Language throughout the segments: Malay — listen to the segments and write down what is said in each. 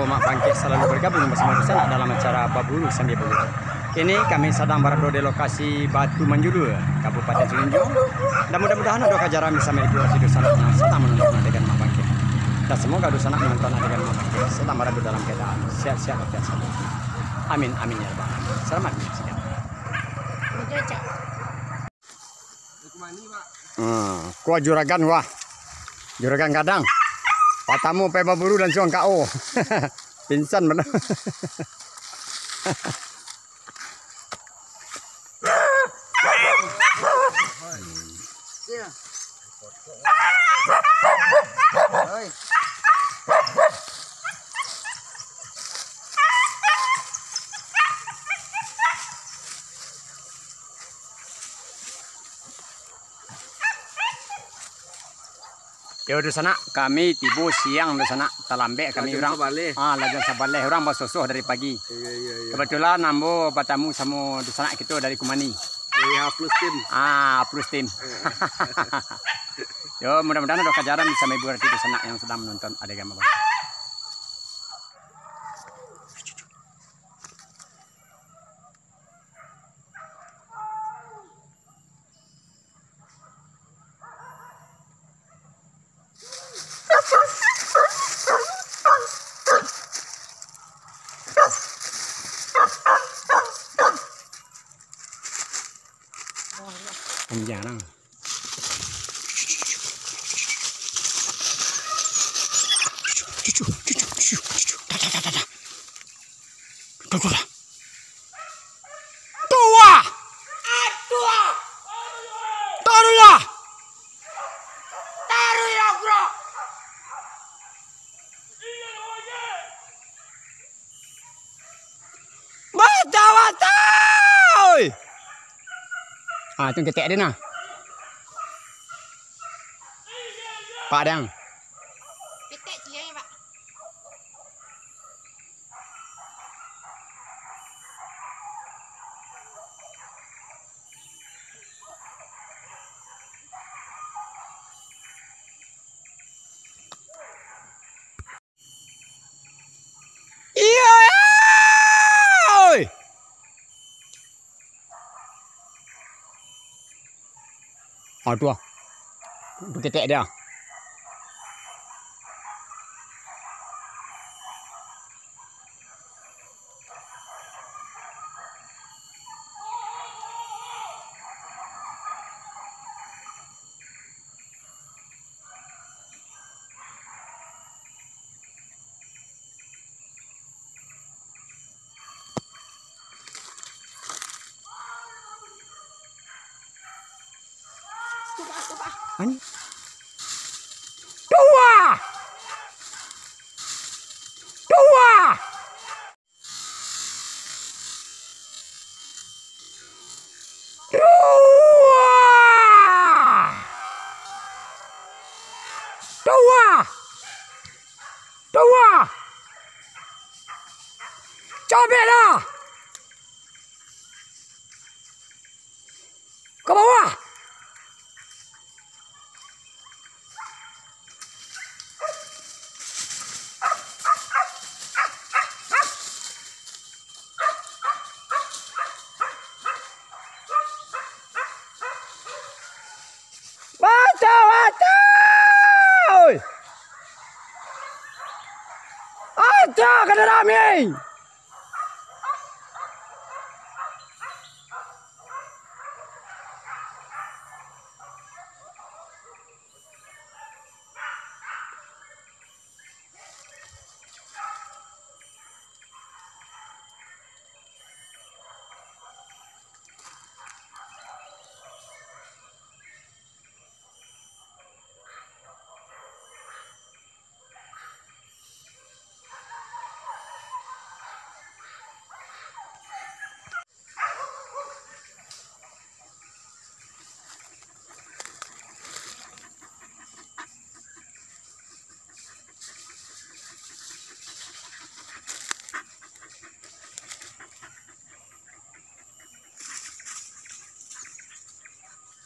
Kampung Mak Bangkit selalu bergabung bersama Sana dalam acara Babulu Sambil Berburu. Kini kami sedang berada di lokasi Batu Manjulu, Kabupaten Semenanjung. Dan mudah-mudahan ada kajaran bisa mengikuti Sana yang sedang menonton adegan Mak Bangkit. Dan semoga Sana menonton adegan Mak Bangkit sedang berada dalam keadaan sehat-sehat dan sehat. Amin, amin ya Rabbal Alamin. Selamat menyaksikan. Kuah juragan wah, juragan kadang. Patamu pe baburu dan suang KO. Pingsan benar. Yo di sana kami tibu siang di sana talambe kami orang lajan sabale orang basosoh dari pagi. Iya. Kebetulan nambo batamu sama di sana gitu dari Kumani. Dari A plus tim. A plus tim. Yo mudah-mudahan ada kajaran bisa menghibur di sana yang sedang menonton adegan Mak Bangkit. Jarang. Itu ketek dia nah. Pak Dang. Ketek dia ya, Pak. Iya. Aduh, ketek dia. Ani. Dua. Cobalah. Ke bawah. Ada kada rame.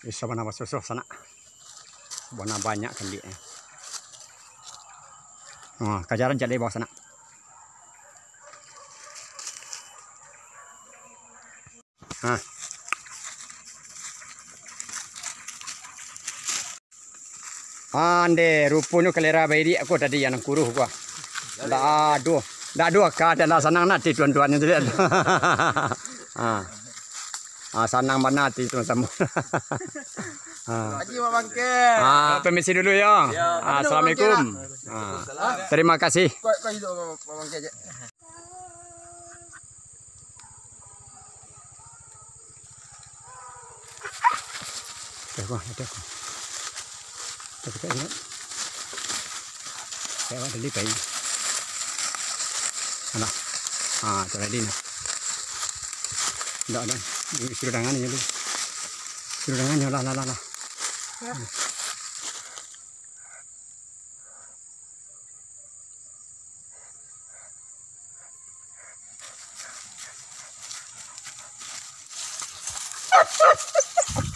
Bisa mana susuh sana. Bona banyak kan dia. Kajaran jadi bawah sana. Hah. Ande rupanya kelera bayi aku tadi yang kuruh gua. Dah aduh keadaan sanang nanti tuan-tuan itu lihat. Sanang mana nanti tuan semua. Haji Mak Bangke. Permisi dulu ya. Assalamualaikum. Terima kasih. Kau hidup Mak Bangke aja. Ada aku. Tapi tak ingat. Saya ada di bayi. Mana? Tadi ni. Dah. Suruh tangan ni dulu. Suruh tangan ni lah.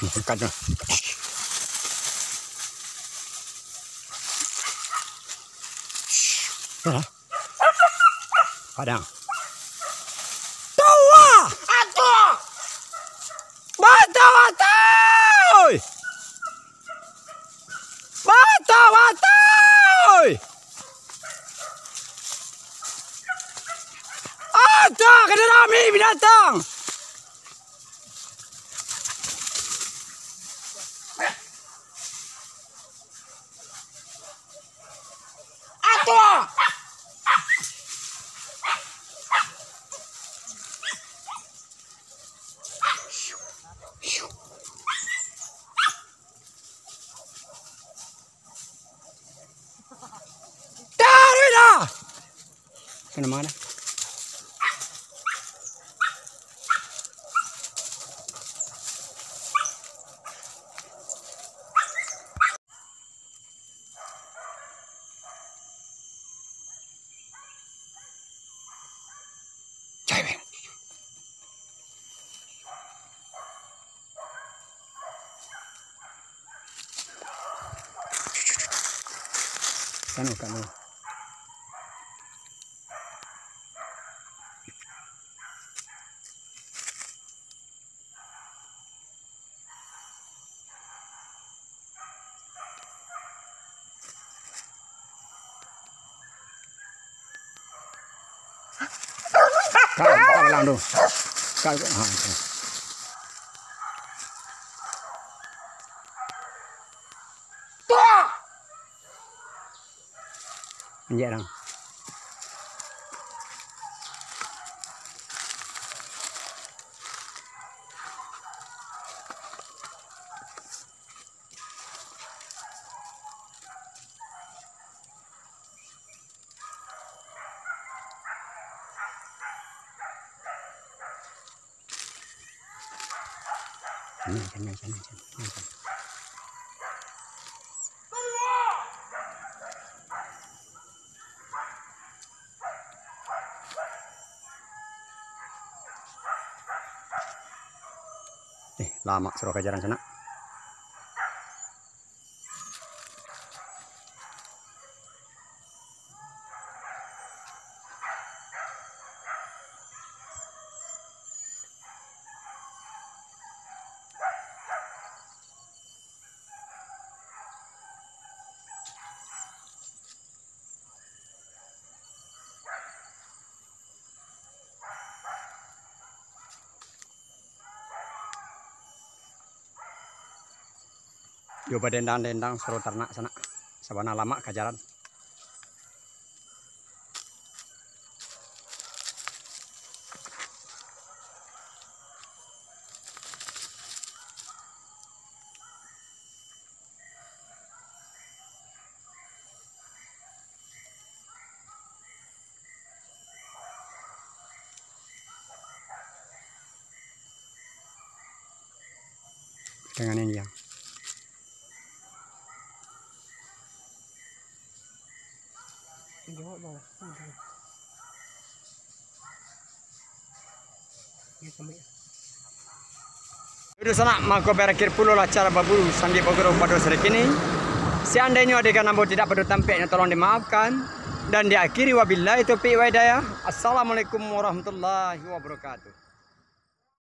Bukan. Padang. Tawa! Ato! Bata-batoy! Bata-batoy! Ada kedarami binatang! Ato! Dari dah! Sana mana? Cewek. Kanu. Kau bilang tu. Jarang. Jangan. Lama suruh kejaran sana. Coba dendang suruh ternak sana. Sabana lama kejaran. Dengan ini ya. Sudah sana maka berakhir pula acara babulu Sandi Bogor pada sore kini. Seandainya adegan ambo tidak pada tampaknya tolong dimaafkan dan diakhiri wabillahi taufiq wa hidayah. Assalamualaikum warahmatullahi wabarakatuh.